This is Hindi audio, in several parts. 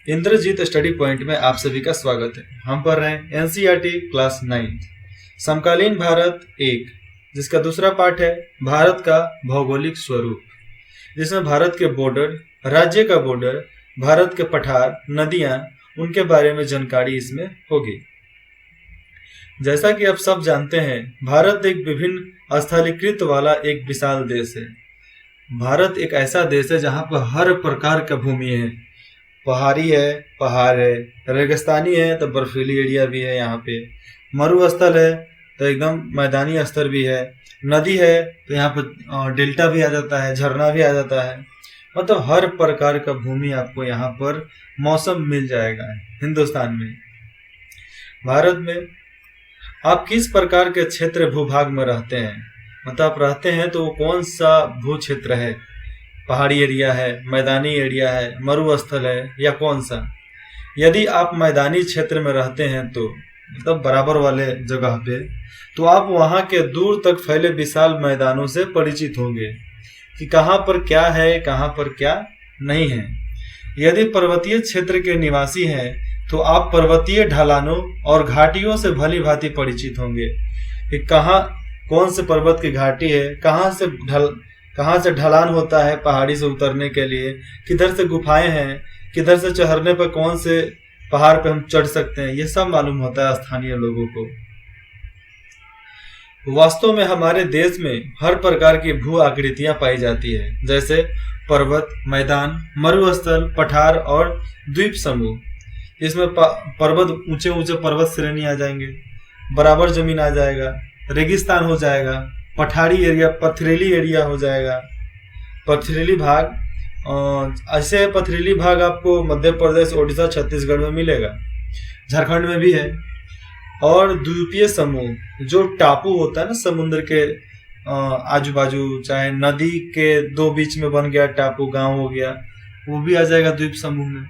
इंद्रजीत स्टडी पॉइंट में आप सभी का स्वागत है। हम पढ़ रहे हैं एनसीईआरटी क्लास 9 समकालीन भारत 1, जिसका दूसरा पार्ट है भारत का भौगोलिक स्वरूप, जिसमें भारत के बॉर्डर, राज्य का बॉर्डर, भारत के पठार, नदियां, उनके बारे में जानकारी इसमें होगी। जैसा कि आप सब जानते हैं, भारत एक विभिन्न स्थलीकृत वाला एक विशाल देश है। भारत एक ऐसा देश है जहाँ पर हर प्रकार का भूमि है। पहाड़ी है, पहाड़ है, रेगिस्तानी है तो बर्फीली एरिया भी है, यहाँ पे मरुस्थल है तो एकदम मैदानी स्तर भी है, नदी है तो यहाँ पर डेल्टा भी आ जाता है, झरना भी आ जाता है। मतलब हर प्रकार का भूमि आपको यहाँ पर मौसम मिल जाएगा हिंदुस्तान में। भारत में आप किस प्रकार के क्षेत्र भूभाग में रहते हैं, मतलब आप रहते हैं तो वो कौन सा भू क्षेत्र है, पहाड़ी एरिया है, मैदानी एरिया है, मरुस्थल है या कौन सा। यदि आप मैदानी क्षेत्र में रहते हैं तो मतलब बराबर वाले जगह पे, तो आप वहाँ के दूर तक फैले विशाल मैदानों से परिचित होंगे कि कहाँ पर क्या है, कहाँ पर क्या नहीं है। यदि पर्वतीय क्षेत्र के निवासी हैं तो आप पर्वतीय ढलानों और घाटियों से भली भांति परिचित होंगे कि कहाँ कौन से पर्वत की घाटी है, कहाँ से ढलान होता है पहाड़ी से उतरने के लिए, किधर से गुफाएं हैं, किधर से चढ़ने पर कौन से पहाड़ पे हम चढ़ सकते हैं, ये सब मालूम होता है स्थानीय लोगों को। वास्तव में हमारे देश में हर प्रकार की भू आकृतियां पाई जाती है, जैसे पर्वत, मैदान, मरुस्थल, पठार और द्वीप समूह। इसमें पर्वत, ऊंचे ऊंचे पर्वत श्रेणी आ जाएंगे, बराबर जमीन आ जाएगा, रेगिस्तान हो जाएगा, पठारी एरिया, पथरीली एरिया हो जाएगा, पथरीली भाग। ऐसे पथरीली भाग आपको मध्य प्रदेश, ओडिशा, छत्तीसगढ़ में मिलेगा, झारखंड में भी है। और द्वीपीय समूह, जो टापू होता है ना समुद्र के आजू बाजू, चाहे नदी के दो बीच में बन गया टापू, गांव हो गया, वो भी आ जाएगा द्वीप समूह में।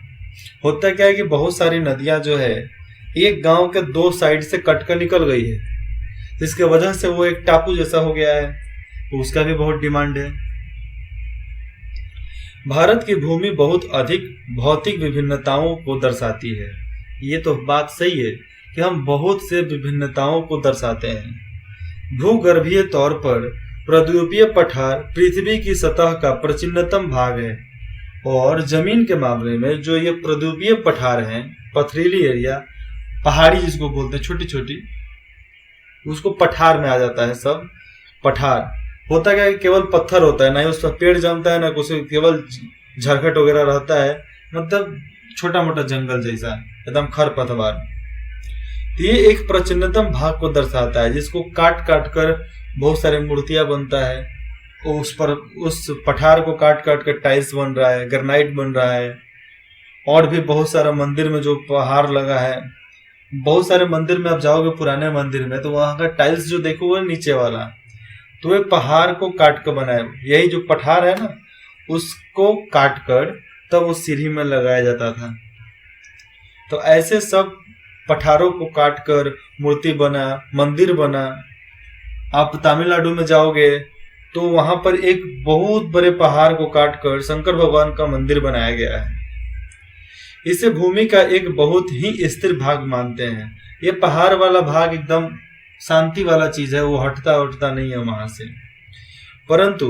होता क्या है कि बहुत सारी नदियां जो है एक गांव के दो साइड से कट कर निकल गई है, जिसके वजह से वो एक टापू जैसा हो गया है, तो उसका भी बहुत डिमांड है। भारत की भूमि बहुत अधिक भौतिक विभिन्नताओं को दर्शाती है। ये तो बात सही है कि हम बहुत से विभिन्नताओं को दर्शाते हैं। भूगर्भीय तौर पर प्रद्वीपीय पठार पृथ्वी की सतह का प्राचीनतम भाग है, और जमीन के मामले में जो ये प्रद्वीपीय पठार हैं, पथरीली एरिया, पहाड़ी जिसको बोलते हैं, छोटी छोटी, उसको पठार में आ जाता है सब। पठार होता क्या है, केवल पत्थर होता है, ना ही उस पर पेड़ जमता है, ना कुछ, केवल झरखट वगैरह रहता है, मतलब छोटा मोटा जंगल जैसा, एकदम खरपतवार। तो ये एक प्राचीनतम भाग को दर्शाता है, जिसको काट काट कर बहुत सारे मूर्तियां बनता है। उस पर, उस पठार को काट काट कर टाइल्स बन रहा है, ग्रेनाइट बन रहा है, और भी बहुत सारा मंदिर में जो पहाड़ लगा है, बहुत सारे मंदिर में आप जाओगे पुराने मंदिर में, तो वहां का टाइल्स जो देखोगे नीचे वाला, तो वे पहाड़ को काट कर बनाए। यही जो पठार है ना, उसको काट कर तब उस सीढ़ी में लगाया जाता था। तो ऐसे सब पठारों को काट कर मूर्ति बना, मंदिर बना। आप तमिलनाडु में जाओगे तो वहां पर एक बहुत बड़े पहाड़ को काट कर शंकर भगवान का मंदिर बनाया गया है। इसे भूमि का एक बहुत ही स्थिर भाग मानते हैं। ये पहाड़ वाला भाग एकदम शांति वाला चीज है, वो हटता उठता नहीं है वहां से। परंतु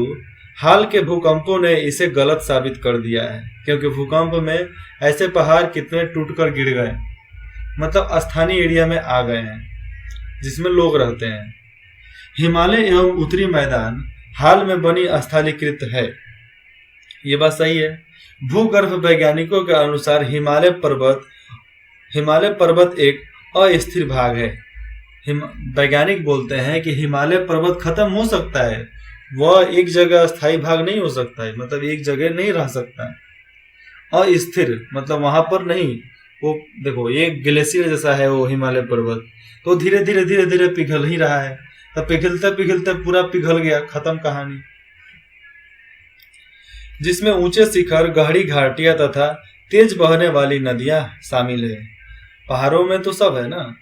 हाल के भूकंपों ने इसे गलत साबित कर दिया है, क्योंकि भूकंप में ऐसे पहाड़ कितने टूटकर गिर गए, मतलब स्थानीय एरिया में आ गए हैं जिसमें लोग रहते हैं। हिमालय एवं उत्तरी मैदान हाल में बनी स्थलीकृत है, ये बात सही है। भूगर्भ वैज्ञानिकों के अनुसार हिमालय पर्वत एक अस्थिर भाग है। वैज्ञानिक बोलते हैं कि हिमालय पर्वत खत्म हो सकता है, वह एक जगह स्थायी भाग नहीं हो सकता है, मतलब एक जगह नहीं रह सकता है। अस्थिर मतलब वहां पर नहीं, वो देखो ये ग्लेशियर जैसा है वो हिमालय पर्वत, तो धीरे धीरे धीरे धीरे पिघल ही रहा है, तब पिघलते पिघलते पूरा पिघल गया, खत्म कहानी। जिसमें ऊंचे शिखर, गहरी घाटियां तथा तेज बहने वाली नदियां शामिल है। पहाड़ों में तो सब है ना।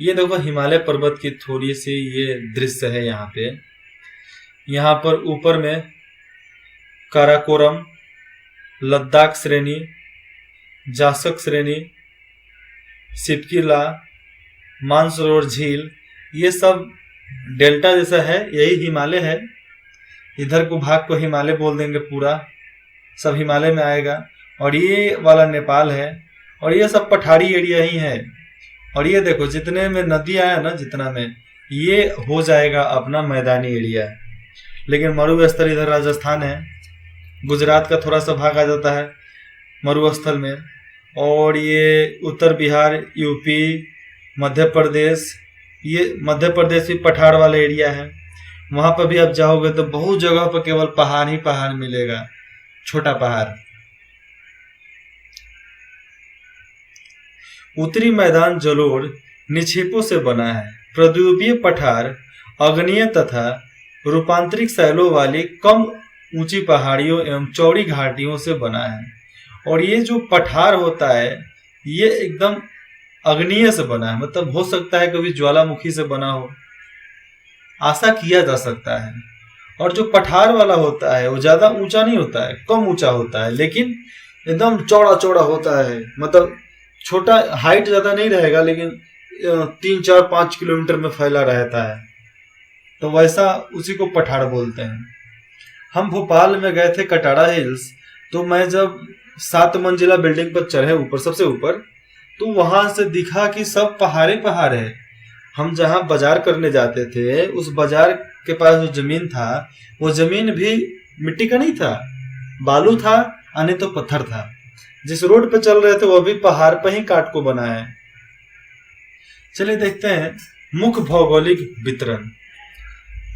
ये देखो हिमालय पर्वत की थोड़ी सी ये दृश्य है यहाँ पे। यहाँ पर ऊपर में काराकोरम, लद्दाख श्रेणी, जासक श्रेणी, सिपकीला, मानसरोवर झील, ये सब डेल्टा जैसा है, यही हिमालय है। इधर को भाग को हिमालय बोल देंगे, पूरा सब हिमालय में आएगा। और ये वाला नेपाल है, और ये सब पठारी एरिया ही है। और ये देखो जितने में नदी आया ना, जितना में ये हो जाएगा अपना मैदानी एरिया। लेकिन मरुस्थल इधर राजस्थान है, गुजरात का थोड़ा सा भाग आ जाता है मरुस्थल में। और ये उत्तर बिहार, यूपी, मध्य प्रदेश, ये मध्य प्रदेश भी पठार वाला एरिया है। वहां पर भी आप जाओगे तो बहुत जगह पर केवल पहाड़ ही पहाड़ मिलेगा, छोटा पहाड़। उत्तरी मैदान जलोढ़ निक्षेपों से बना है। प्रद्वीपीय पठार अग्नेय तथा रूपांतरिक शैलों वाली कम ऊंची पहाड़ियों एवं चौड़ी घाटियों से बना है। और ये जो पठार होता है ये एकदम अग्नीय से बना है, मतलब हो सकता है कभी ज्वालामुखी से बना हो, आशा किया जा सकता है। और जो पठार वाला होता है वो ज्यादा ऊंचा नहीं होता है, कम ऊंचा होता है, लेकिन एकदम चौड़ा चौड़ा होता है। मतलब छोटा, हाइट ज्यादा नहीं रहेगा, लेकिन 3, 4, 5 किलोमीटर में फैला रहता है, तो वैसा उसी को पठार बोलते हैं। हम भोपाल में गए थे कटारा हिल्स, तो मैं जब 7 मंजिला बिल्डिंग पर चढ़े ऊपर, सबसे ऊपर, तो वहां से दिखा कि सब पहाड़े पहाड़ है। हम जहां बाजार करने जाते थे उस बाजार के पास जो जमीन था वो जमीन भी मिट्टी का नहीं था, बालू था, नहीं तो पत्थर था। जिस रोड पे चल रहे थे वो भी पहाड़ पर ही काट को बना है। चलिए देखते हैं मुख्य भौगोलिक वितरण,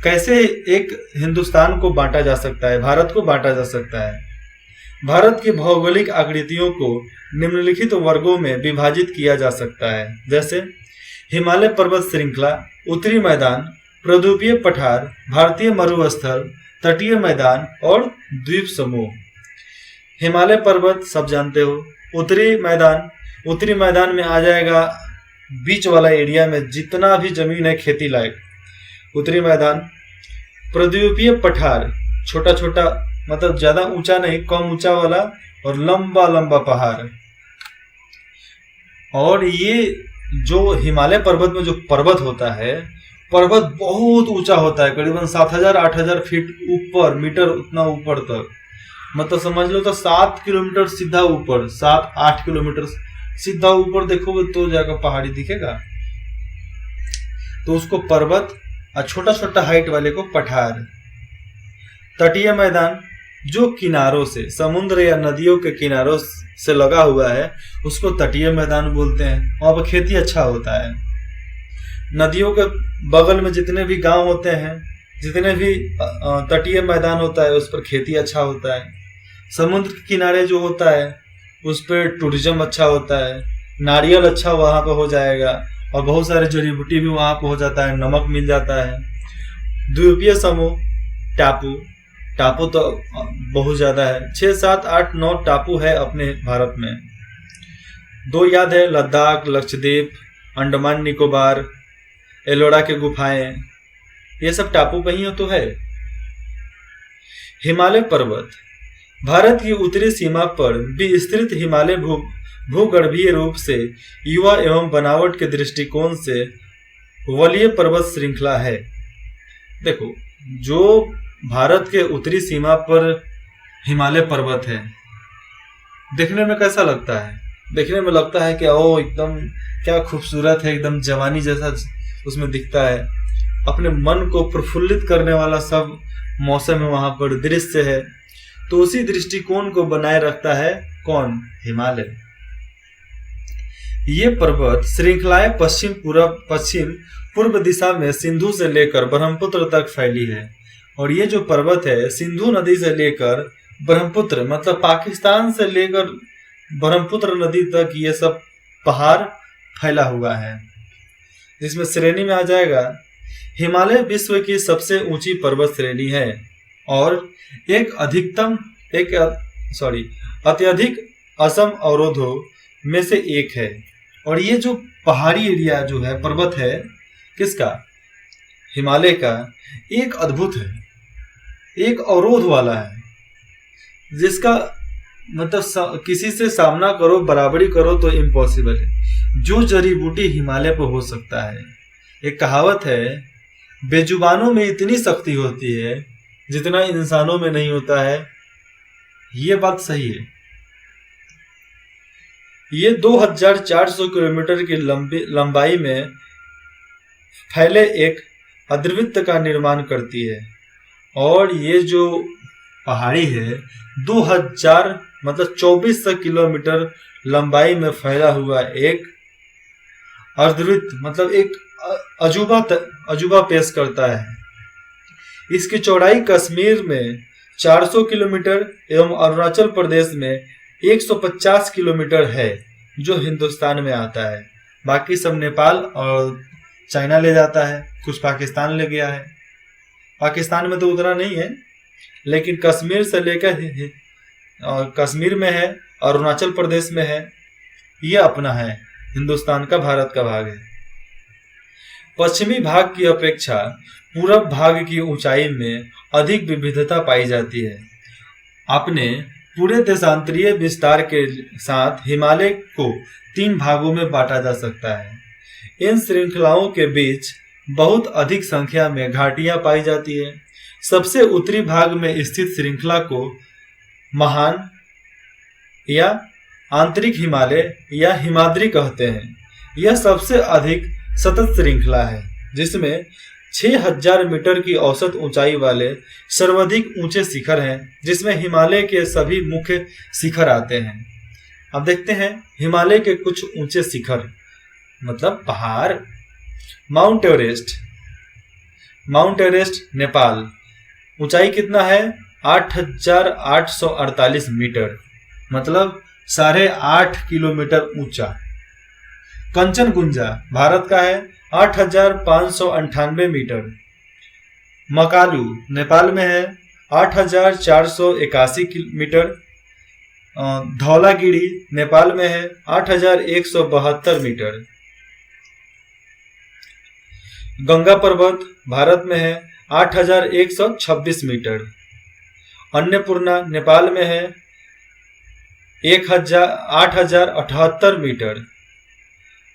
कैसे एक हिंदुस्तान को बांटा जा सकता है, भारत को बांटा जा सकता है। भारत की भौगोलिक आकृतियों को निम्नलिखित वर्गों में विभाजित किया जा सकता है, जैसे हिमालय पर्वत श्रृंखला, उत्तरी मैदान, प्रद्वीपीय पठार, भारतीय मरुस्थल, तटीय मैदान और द्वीप समूह। हिमालय पर्वत सब जानते हो। उत्तरी मैदान में आ जाएगा बीच वाला एरिया में जितना भी जमीन है खेती लायक, उत्तरी मैदान। प्रद्वीपीय पठार छोटा छोटा, मतलब ज्यादा ऊंचा नहीं, कम ऊंचा वाला और लंबा लंबा पहाड़। और ये जो हिमालय पर्वत में जो पर्वत होता है, पर्वत बहुत ऊंचा होता है, करीबन 7,000-8,000 फीट ऊपर, मीटर उतना ऊपर तक। मतलब समझ लो तो 7 किलोमीटर सीधा ऊपर, 7-8 किलोमीटर सीधा ऊपर देखोगे तो जाकर पहाड़ी दिखेगा, तो उसको पर्वत, और छोटा छोटा हाइट वाले को पठार। तटीय मैदान जो किनारों से, समुद्र या नदियों के किनारों से लगा हुआ है उसको तटीय मैदान बोलते हैं। वहां पर खेती अच्छा होता है। नदियों के बगल में जितने भी गांव होते हैं, जितने भी तटीय मैदान होता है उस पर खेती अच्छा होता है। समुद्र के किनारे जो होता है उस पर टूरिज्म अच्छा होता है, नारियल अच्छा वहां पर हो जाएगा, और बहुत सारे जड़ी बूटी भी वहां पर हो जाता है, नमक मिल जाता है। द्वीपीय समूह, टापू तो बहुत ज्यादा है, 6, 7, 8, 9 टापू है अपने भारत में। 2 याद है, लद्दाख, लक्षद्वीप, अंडमान निकोबार, एलोरा के गुफाएं, ये सब टापू पे ही तो है। हिमालय पर्वत भारत की उत्तरी सीमा पर विस्तृत हिमालय भूगर्भीय रूप से युवा एवं बनावट के दृष्टिकोण से वलीय पर्वत श्रृंखला है। देखो, जो भारत के उत्तरी सीमा पर हिमालय पर्वत है, देखने में कैसा लगता है? देखने में लगता है कि ओ एकदम क्या खूबसूरत है, एकदम जवानी जैसा उसमें दिखता है। अपने मन को प्रफुल्लित करने वाला सब मौसम है, वहां पर दृश्य है। तो उसी दृष्टिकोण को बनाए रखता है कौन? हिमालय। ये पर्वत श्रृंखलाएं पश्चिम पूर्व दिशा में सिंधु से लेकर ब्रह्मपुत्र तक फैली है। और ये जो पर्वत है सिंधु नदी से लेकर ब्रह्मपुत्र, मतलब पाकिस्तान से लेकर ब्रह्मपुत्र नदी तक ये सब पहाड़ फैला हुआ है, जिसमें श्रेणी में आ जाएगा हिमालय विश्व की सबसे ऊंची पर्वत श्रेणी है और अत्यधिक असम अवरोधों में से एक है। और ये जो पहाड़ी एरिया जो है, पर्वत है किसका? हिमालय का। एक अद्भुत है, एक अवरोध वाला है, जिसका मतलब किसी से सामना करो, बराबरी करो तो इम्पॉसिबल है। जो जड़ी बूटी हिमालय पर हो सकता है। एक कहावत है, बेजुबानों में इतनी शक्ति होती है जितना इंसानों में नहीं होता है। ये बात सही है। ये 2400 किलोमीटर की लंबाई में फैले एक अर्धवृत्त का निर्माण करती है। और ये जो पहाड़ी है 2000 मतलब 2400 किलोमीटर लंबाई में फैला हुआ एक अर्धवृत्त मतलब एक अजूबा पेश करता है। इसकी चौड़ाई कश्मीर में 400 किलोमीटर एवं अरुणाचल प्रदेश में 150 किलोमीटर है, जो हिंदुस्तान में आता है। बाकी सब नेपाल और चाइना ले जाता है, कुछ पाकिस्तान ले गया है। पाकिस्तान में तो उतना नहीं है, लेकिन कश्मीर से लेकर कश्मीर में है, अरुणाचल प्रदेश में है, ये अपना है, हिंदुस्तान का, भारत का भाग है। पश्चिमी भाग की अपेक्षा पूरब भाग की ऊंचाई में अधिक विविधता पाई जाती है। अपने पूरे देशांतरीय विस्तार के साथ हिमालय को 3 भागों में बांटा जा सकता है। इन श्रृंखलाओं के बीच बहुत अधिक संख्या में घाटियां पाई जाती है। सबसे उत्तरी भाग में स्थित श्रृंखला को महान या आंतरिक हिमालय या हिमाद्री कहते हैं। यह सबसे अधिक सतत श्रृंखला है, जिसमें 6000 मीटर की औसत ऊंचाई वाले सर्वाधिक ऊंचे शिखर हैं, जिसमें हिमालय के सभी मुख्य शिखर आते हैं। अब देखते हैं हिमालय के कुछ ऊंचे शिखर मतलब पहाड़। माउंट एवरेस्ट नेपाल, ऊंचाई कितना है? 8848 मीटर मतलब 8.5 किलोमीटर ऊंचा। कंचनकुंजा भारत का है, 8598 मीटर। मकालू नेपाल में है, 8481 मीटर। धौलागिरी नेपाल में है, 8172 मीटर। गंगा पर्वत भारत में है, 8126 मीटर। अन्नपूर्णा नेपाल में है, 8078 मीटर।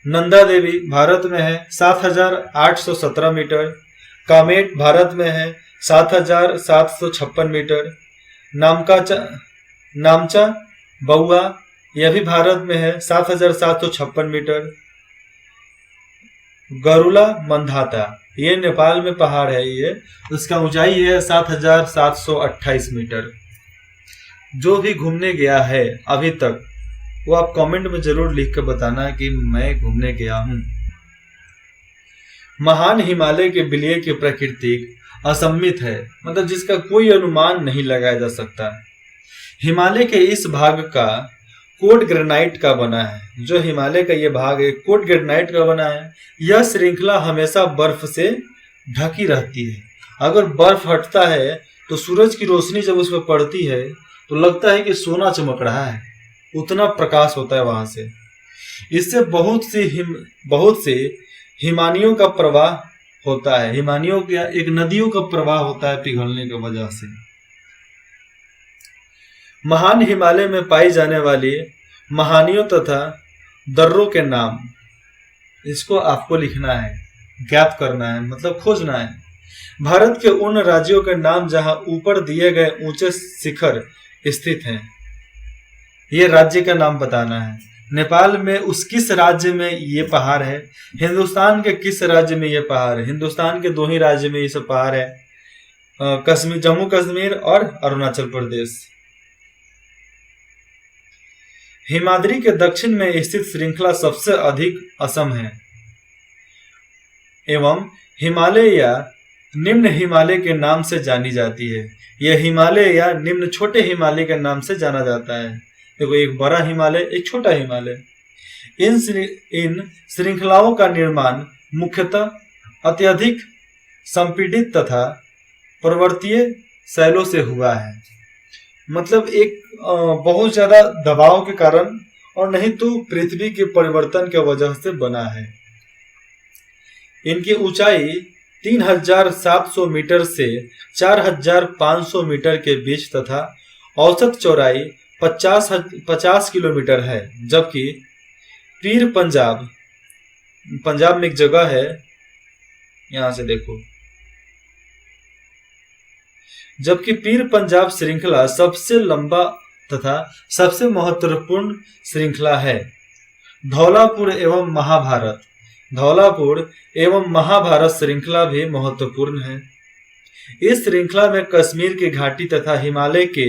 नंदा देवी भारत में है, 7817 मीटर। कामेट भारत में है, 7756 मीटर। नामचा बउआ यह भी भारत में है, 7756 मीटर। गरुला मंधाता ये नेपाल में पहाड़ है, ये उसका ऊंचाई है 7728 मीटर। जो भी घूमने गया है अभी तक वो आप कमेंट में जरूर लिख कर बताना कि मैं घूमने गया हूं। महान हिमालय के विलय की प्रकृति असम्मित है, मतलब जिसका कोई अनुमान नहीं लगाया जा सकता। हिमालय के इस भाग का कोट ग्रेनाइट का बना है। जो हिमालय का ये भाग है कोट ग्रेनाइट का बना है। यह श्रृंखला हमेशा बर्फ से ढकी रहती है। अगर बर्फ हटता है तो सूरज की रोशनी जब उस पर पड़ती है तो लगता है कि सोना चमक रहा है, उतना प्रकाश होता है वहां से। इससे बहुत से हिमानियों का प्रवाह होता है। हिमानियों का एक नदियों का प्रवाह होता है पिघलने की वजह से। महान हिमालय में पाई जाने वाली महानियों तथा दर्रों के नाम, इसको आपको लिखना है, ज्ञात करना है, मतलब खोजना है। भारत के उन राज्यों के नाम जहां ऊपर दिए गए ऊंचे शिखर स्थित हैं, ये राज्य का नाम बताना है। नेपाल में उस किस राज्य में ये पहाड़ है, हिंदुस्तान के किस राज्य में ये पहाड़ है। हिंदुस्तान के 2 ही राज्य में ये सब पहाड़ है, जम्मू कश्मीर और अरुणाचल प्रदेश। हिमाद्री के दक्षिण में स्थित श्रृंखला सबसे अधिक असम है एवं हिमालय या निम्न हिमालय के नाम से जानी जाती है। यह हिमालय या निम्न छोटे हिमालय के नाम से जाना जाता है। देखो, एक बड़ा हिमालय, एक छोटा हिमालय। इन श्रृंखलाओं का निर्माण मुख्यतः अत्यधिक संपीड़ित तथा पर्वतीय शैलों से हुआ है, मतलब एक बहुत ज्यादा दबाव के कारण और नहीं तो पृथ्वी के परिवर्तन के वजह से बना है। इनकी ऊंचाई 3700 मीटर से 4500 मीटर के बीच तथा औसत चौड़ाई 50 किलोमीटर है। जबकि पीर पंजाब, पंजाब में एक जगह है, यहां से देखो, जबकि पीर पंजाब श्रृंखला सबसे लंबा तथा सबसे महत्वपूर्ण श्रृंखला है। धौलापुर एवं महाभारत, धौलापुर एवं महाभारत श्रृंखला भी महत्वपूर्ण है। इस श्रृंखला में कश्मीर की घाटी तथा हिमालय के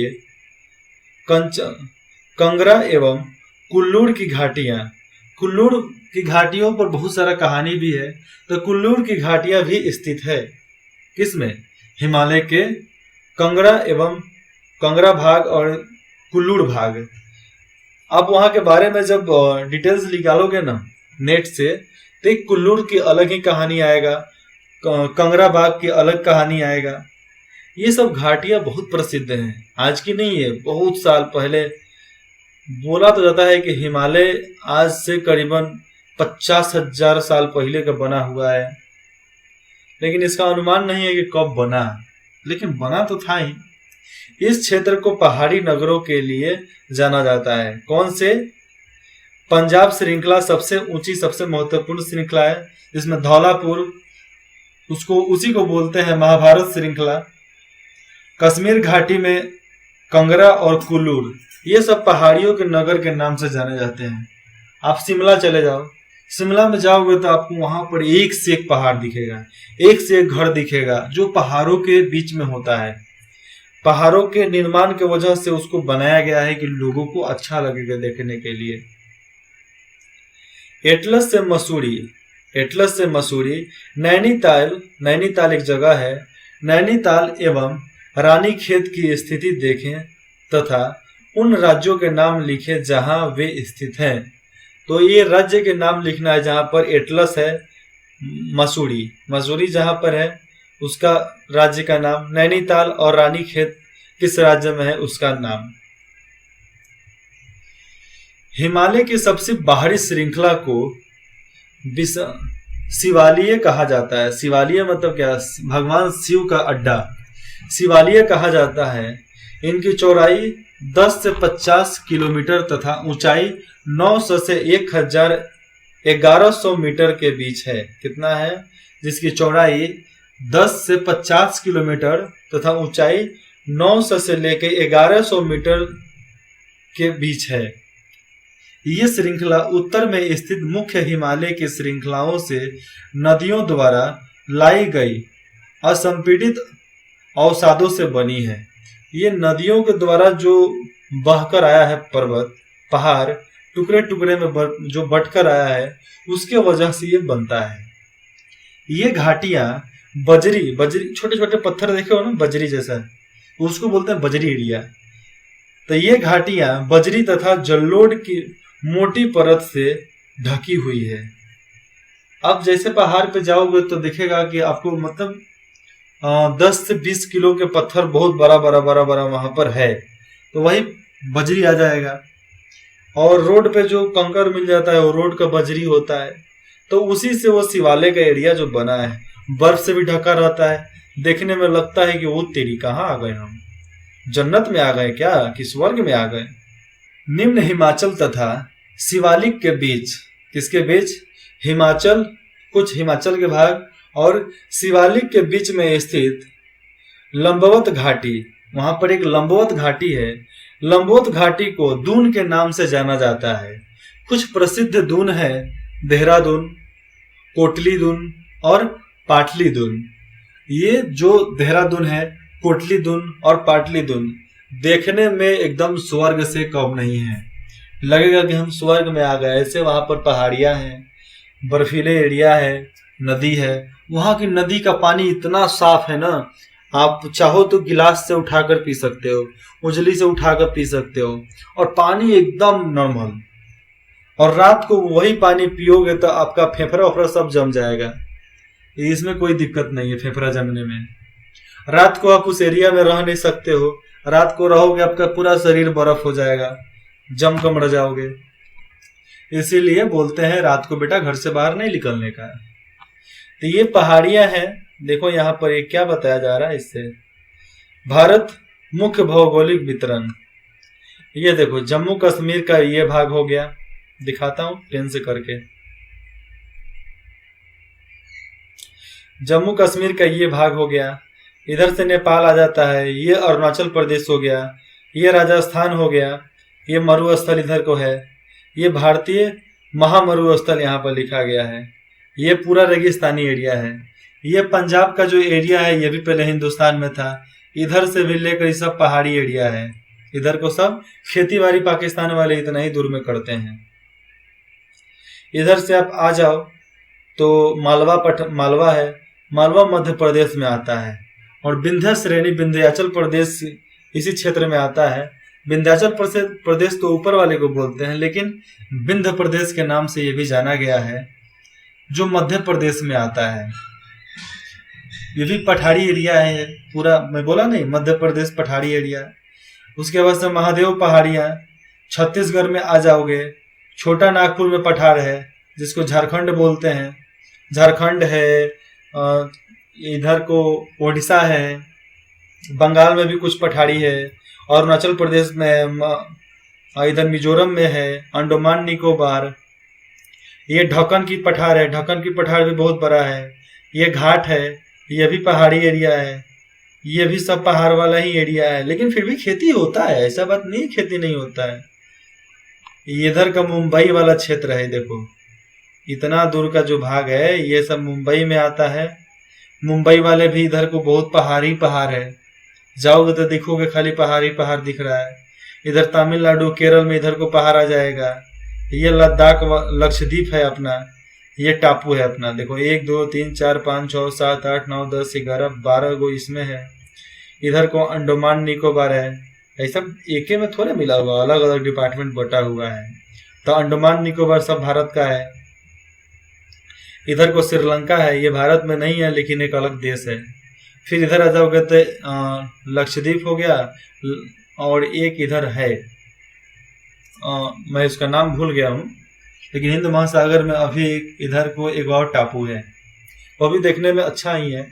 कंगरा एवं कुल्लूर की घाटियां, कुल्लूर की घाटियों पर बहुत सारा कहानी भी है, तो कुल्लूर की घाटियां भी स्थित है किसमें, हिमालय के कंगरा एवं कंगरा भाग और कुल्लूर भाग। आप वहां के बारे में जब डिटेल्स निकालोगे ना नेट से, तो एक कुल्लूर की अलग ही कहानी आएगा, कंगरा भाग की अलग कहानी आएगा। ये सब घाटियां बहुत प्रसिद्ध हैं, आज की नहीं है, बहुत साल पहले। बोला तो जाता है कि हिमालय आज से करीबन 50,000 साल पहले का बना हुआ है, लेकिन इसका अनुमान नहीं है कि कब बना, लेकिन बना तो था ही। इस क्षेत्र को पहाड़ी नगरों के लिए जाना जाता है। कौन से? पंजाब श्रृंखला सबसे ऊंची, सबसे महत्वपूर्ण श्रृंखला है, जिसमें धौलापुर, उसी को बोलते हैं महाभारत श्रृंखला। कश्मीर घाटी में कंगरा और कुल्लूर, ये सब पहाड़ियों के नगर के नाम से जाने जाते हैं। आप शिमला चले जाओ, शिमला में जाओगे तो आपको वहां पर एक से एक पहाड़ दिखेगा, एक से एक घर दिखेगा, जो पहाड़ों के बीच में होता है। पहाड़ों के निर्माण के वजह से उसको बनाया गया है कि लोगों को अच्छा लगेगा देखने के लिए। एटलस से मसूरी, एटलस से मसूरी, नैनीताल, नैनीताल एक जगह है, नैनीताल एवं रानीखेत की स्थिति देखें तथा उन राज्यों के नाम लिखें जहां वे स्थित हैं। तो ये राज्य के नाम लिखना है जहां पर एटलस है, मसूरी, मसूरी जहां पर है उसका राज्य का नाम, नैनीताल और रानीखेत किस राज्य में है उसका नाम। हिमालय की सबसे बाहरी श्रृंखला को शिवालिय कहा जाता है। शिवालिय मतलब क्या? भगवान शिव का अड्डा, शिवालिय कहा जाता है। इनकी चौड़ाई 10 से 50 किलोमीटर तथा ऊंचाई 900 से 1100 मीटर के बीच है। कितना है? जिसकी चौड़ाई 10 से 50 किलोमीटर तथा ऊंचाई 900 से लेकर 1100 मीटर के बीच है। ये श्रृंखला उत्तर में स्थित मुख्य हिमालय की श्रृंखलाओं से नदियों द्वारा लाई गई असंपीड़ित अवसादों से बनी है। ये नदियों के द्वारा जो बहकर आया है पर्वत, पहाड़ टुकड़े टुकड़े में जो बटकर आया है, उसके वजह से ये बनता है। ये घाटियां बजरी, छोटे छोटे पत्थर देखे हो ना, बजरी जैसा, उसको बोलते हैं बजरी एरिया। तो ये घाटियां बजरी तथा जल्लोड की मोटी परत से ढकी हुई है। अब जैसे पहाड़ पे जाओगे तो दिखेगा कि आपको मतलब 10 से 20 किलो के पत्थर बहुत बड़ा बड़ा वहां पर है, तो वही बजरी आ जाएगा। और रोड पे जो कंकर मिल जाता है वो रोड का बजरी होता है। तो उसी से वो शिवालय का एरिया जो बना है, बर्फ से भी ढका रहता है, देखने में लगता है कि वो तेरी कहाँ आ गए, हम जन्नत में आ गए क्या, कि स्वर्ग में आ गए। निम्न हिमाचल तथा शिवालिक के बीच, किसके बीच? हिमाचल, कुछ हिमाचल के भाग और शिवालिक के बीच में स्थित लंबवत घाटी, वहां पर एक लंबवत घाटी है। लंबवत घाटी को दून के नाम से जाना जाता है। कुछ प्रसिद्ध दून है देहरादून, कोटली दून और पाटली दून। ये जो देहरादून है, कोटली दून और पाटली दून देखने में एकदम स्वर्ग से कम नहीं है, लगेगा कि हम स्वर्ग में आ गए। ऐसे वहां पर पहाड़ियां हैं, बर्फीले एरिया है, नदी है। वहां की नदी का पानी इतना साफ है ना, आप चाहो तो गिलास से उठाकर पी सकते हो, उजली से उठाकर पी सकते हो, और पानी एकदम नॉर्मल। और रात को वही पानी पियोगे तो आपका फेफड़ा वेफड़ा सब जम जाएगा, इसमें कोई दिक्कत नहीं है फेफड़ा जमने में। रात को आप उस एरिया में रह नहीं सकते हो, रात को रहोगे आपका पूरा शरीर बर्फ हो जाएगा, जम कर मर जाओगे। इसीलिए बोलते हैं रात को बेटा घर से बाहर नहीं निकलने का। तो ये पहाड़ियां हैं, देखो यहाँ पर ये क्या बताया जा रहा है इससे। भारत मुख्य भौगोलिक वितरण, ये देखो जम्मू कश्मीर का ये भाग हो गया, दिखाता हूं पेन से करके। जम्मू कश्मीर का ये भाग हो गया, इधर से नेपाल आ जाता है, ये अरुणाचल प्रदेश हो गया, ये राजस्थान हो गया, ये मरुस्थल इधर को है, ये भारतीय महामरुस्थल यहाँ पर लिखा गया है, ये पूरा रेगिस्तानी एरिया है। ये पंजाब का जो एरिया है ये भी पहले हिंदुस्तान में था, इधर से भी लेकर ये सब पहाड़ी एरिया है। इधर को सब खेती बाड़ी पाकिस्तान वाले इतना ही दूर में करते हैं। इधर से आप आ जाओ तो मालवा है, मालवा मध्य प्रदेश में आता है, और विंध्य श्रेणी विंध्याचल प्रदेश इसी क्षेत्र में आता है। विंध्याचल प्रदेश तो ऊपर वाले को बोलते हैं, लेकिन विंध्य प्रदेश के नाम से ये भी जाना गया है, जो मध्य प्रदेश में आता है। ये भी पठारी एरिया है पूरा, मैं बोला नहीं मध्य प्रदेश पठारी एरिया। उसके बाद से महादेव पहाड़ियाँ, छत्तीसगढ़ में आ जाओगे, छोटा नागपुर में पठार है जिसको झारखंड बोलते हैं, झारखंड है, इधर को ओडिशा है, बंगाल में भी कुछ पठारी है, अरुणाचल प्रदेश में, इधर मिजोरम में है, अंडमान निकोबार। ये ढक्कन की पठार है, ढक्कन की पठार भी बहुत बड़ा है। ये घाट है, ये भी पहाड़ी एरिया है, ये भी सब पहाड़ वाला ही एरिया है, लेकिन फिर भी खेती होता है, ऐसा बात नहीं खेती नहीं होता है। इधर का मुंबई वाला क्षेत्र है, देखो इतना दूर का जो भाग है ये सब मुंबई में आता है। मुंबई वाले भी इधर को बहुत पहाड़ी पहाड़ है, जाओगे तो देखोगे खाली पहाड़ी पहाड़ दिख रहा है। इधर तमिलनाडु केरल में इधर को पहाड़ आ जाएगा। ये लद्दाख लक्षद्वीप है अपना, ये टापू है अपना। देखो 1 2 3 4 5 6 7 8 9 10 11 12 गो इसमें है। इधर को अंडमान निकोबार है, ऐसा एक में थोड़ा मिला हुआ, अलग अलग डिपार्टमेंट बटा हुआ है। तो अंडमान निकोबार सब भारत का है। इधर को श्रीलंका है, ये भारत में नहीं है लेकिन एक अलग देश है। फिर इधर आ जाओगे तो लक्षद्वीप हो गया, और एक इधर है, मैं इसका नाम भूल गया हूँ, लेकिन हिंद महासागर में अभी इधर को एक और टापू है, वो भी देखने में अच्छा ही है।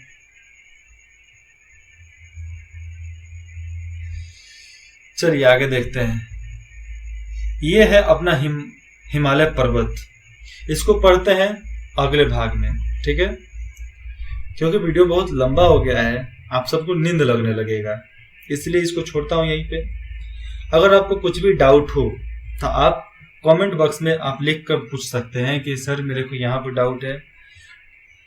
चलिए आगे देखते हैं। ये है अपना हिमालय पर्वत, इसको पढ़ते हैं अगले भाग में, ठीक है, क्योंकि वीडियो बहुत लंबा हो गया है, आप सबको नींद लगने लगेगा, इसलिए इसको छोड़ता हूं यहीं पे। अगर आपको कुछ भी डाउट हो तो आप कमेंट बॉक्स में आप लिख कर पूछ सकते हैं कि सर मेरे को यहाँ पे डाउट है,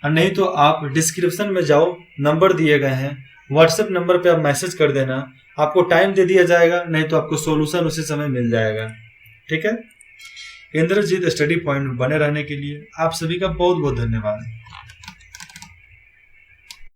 और नहीं तो आप डिस्क्रिप्शन में जाओ, नंबर दिए गए हैं, व्हाट्सएप नंबर पे आप मैसेज कर देना, आपको टाइम दे दिया जाएगा, नहीं तो आपको सोल्यूशन उसी समय मिल जाएगा, ठीक है। इंद्रजीत स्टडी पॉइंट बने रहने के लिए आप सभी का बहुत बहुत धन्यवाद।